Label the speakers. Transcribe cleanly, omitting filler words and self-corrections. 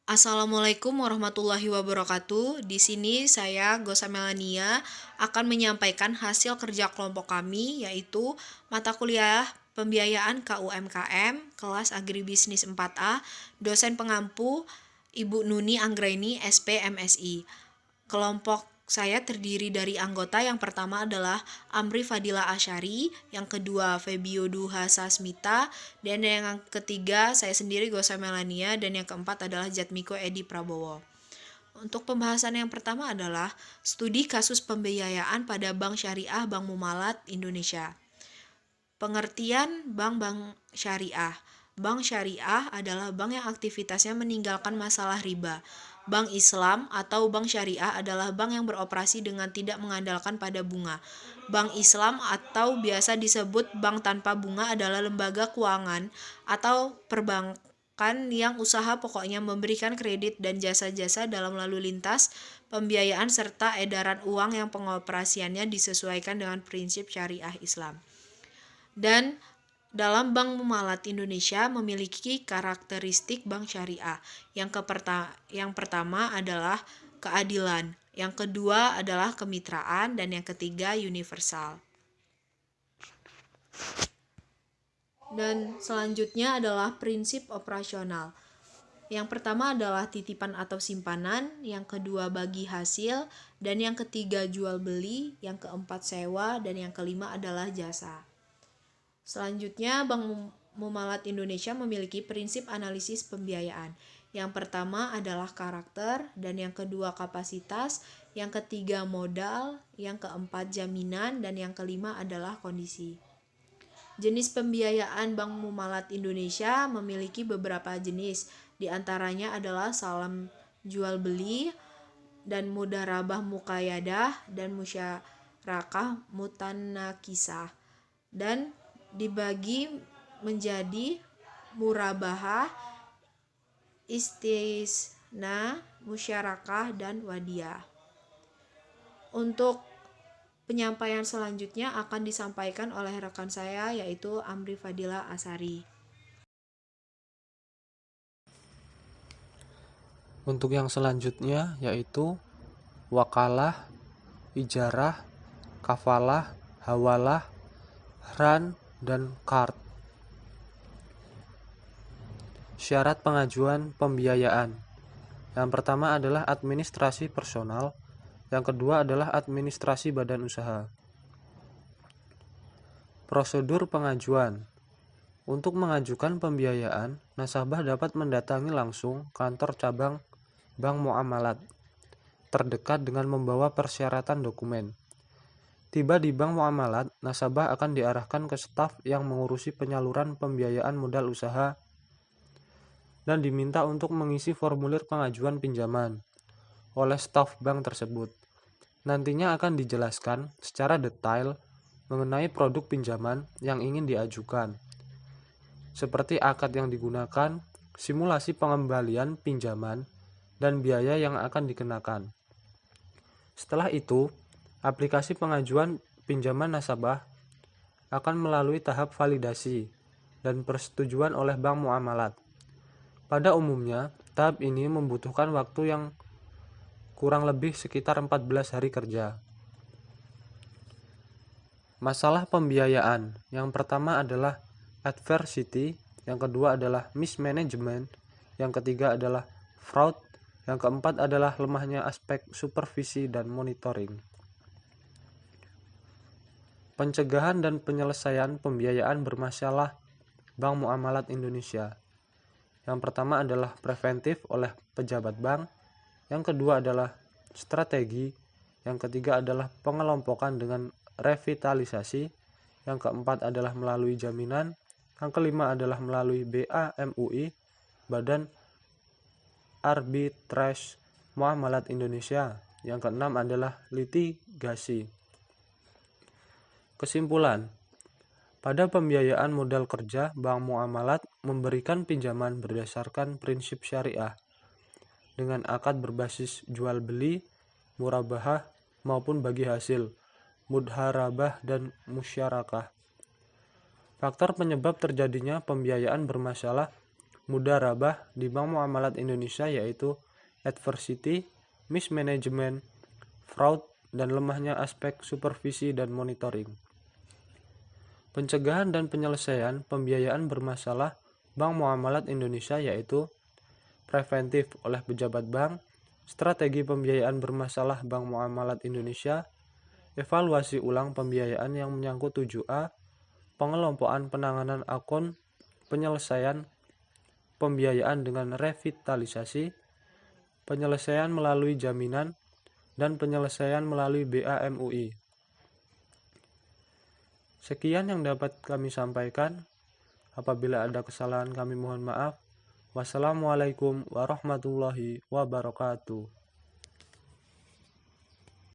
Speaker 1: Assalamualaikum warahmatullahi wabarakatuh. Di sini saya Gosa Melania akan menyampaikan hasil kerja kelompok kami, yaitu mata kuliah pembiayaan KUMKM kelas Agribisnis 4A, dosen pengampu Ibu Nuni Anggraini SP MSI. Kelompok saya terdiri dari anggota yang pertama adalah Amri Fadila Asyari, yang kedua Febio Duha Sasmita, dan yang ketiga saya sendiri Gosa Melania, dan yang keempat adalah Jatmiko Edi Prabowo. Untuk pembahasan yang pertama adalah studi kasus pembiayaan pada Bank Syariah Bank Muamalat Indonesia. Pengertian bank-bank syariah. Bank syariah adalah bank yang aktivitasnya meninggalkan masalah riba. Bank Islam atau bank syariah adalah bank yang beroperasi dengan tidak mengandalkan pada bunga. Bank Islam atau biasa disebut bank tanpa bunga adalah lembaga keuangan atau perbankan yang usaha pokoknya memberikan kredit dan jasa-jasa dalam lalu lintas, pembiayaan serta edaran uang yang pengoperasiannya disesuaikan dengan prinsip syariah Islam. Dan dalam Bank Muamalat Indonesia memiliki karakteristik bank syariah. Yang pertama adalah keadilan, yang kedua adalah kemitraan, dan yang ketiga universal. Dan selanjutnya adalah prinsip operasional. Yang pertama adalah titipan atau simpanan, yang kedua bagi hasil, dan yang ketiga jual beli, yang keempat sewa, dan yang kelima adalah jasa. Selanjutnya, Bank Muamalat Indonesia memiliki prinsip analisis pembiayaan. Yang pertama adalah karakter, dan yang kedua kapasitas, yang ketiga modal, yang keempat jaminan, dan yang kelima adalah kondisi. Jenis pembiayaan Bank Muamalat Indonesia memiliki beberapa jenis, di antaranya adalah salam jual beli, dan mudharabah muqayadah, dan musyarakah mutanakisah. Dan dibagi menjadi murabahah, istisna, musyarakah, dan wadiah. Untuk penyampaian selanjutnya akan disampaikan oleh rekan saya, yaitu Amri Fadila Asari.
Speaker 2: Untuk yang selanjutnya yaitu wakalah, ijarah, kafalah, hawalah, ran, dan kard. Syarat pengajuan pembiayaan. Yang pertama adalah administrasi personal, yang kedua adalah administrasi badan usaha. Prosedur pengajuan. Untuk mengajukan pembiayaan, nasabah dapat mendatangi langsung kantor cabang Bank Muamalat terdekat dengan membawa persyaratan dokumen. Tiba di Bank Muamalat, nasabah akan diarahkan ke staf yang mengurusi penyaluran pembiayaan modal usaha dan diminta untuk mengisi formulir pengajuan pinjaman oleh staf bank tersebut. Nantinya akan dijelaskan secara detail mengenai produk pinjaman yang ingin diajukan, seperti akad yang digunakan, simulasi pengembalian pinjaman, dan biaya yang akan dikenakan. Setelah itu, aplikasi pengajuan pinjaman nasabah akan melalui tahap validasi dan persetujuan oleh Bank Muamalat. Pada umumnya, tahap ini membutuhkan waktu yang kurang lebih sekitar 14 hari kerja. Masalah pembiayaan. Yang pertama adalah adversity, yang kedua adalah mismanagement, yang ketiga adalah fraud, yang keempat adalah lemahnya aspek supervisi dan monitoring. Pencegahan dan penyelesaian pembiayaan bermasalah Bank Muamalat Indonesia. Yang pertama adalah preventif oleh pejabat bank, yang kedua adalah strategi, yang ketiga adalah pengelompokan dengan revitalisasi, yang keempat adalah melalui jaminan, yang kelima adalah melalui BAMUI, Badan Arbitrase Muamalat Indonesia, yang keenam adalah litigasi. Kesimpulan, pada pembiayaan modal kerja, Bank Muamalat memberikan pinjaman berdasarkan prinsip syariah dengan akad berbasis jual beli, murabahah maupun bagi hasil, mudharabah, dan musyarakah. Faktor penyebab terjadinya pembiayaan bermasalah mudarabah di Bank Muamalat Indonesia, yaitu adversity, mismanagement, fraud, dan lemahnya aspek supervisi dan monitoring. Pencegahan dan penyelesaian pembiayaan bermasalah Bank Muamalat Indonesia, yaitu preventif oleh pejabat bank, strategi pembiayaan bermasalah Bank Muamalat Indonesia, evaluasi ulang pembiayaan yang menyangkut 7A, pengelompokan penanganan akun, penyelesaian pembiayaan dengan revitalisasi, penyelesaian melalui jaminan, dan penyelesaian melalui BAMUI. Sekian yang dapat kami sampaikan. Apabila ada kesalahan kami mohon maaf. Wassalamualaikum warahmatullahi wabarakatuh.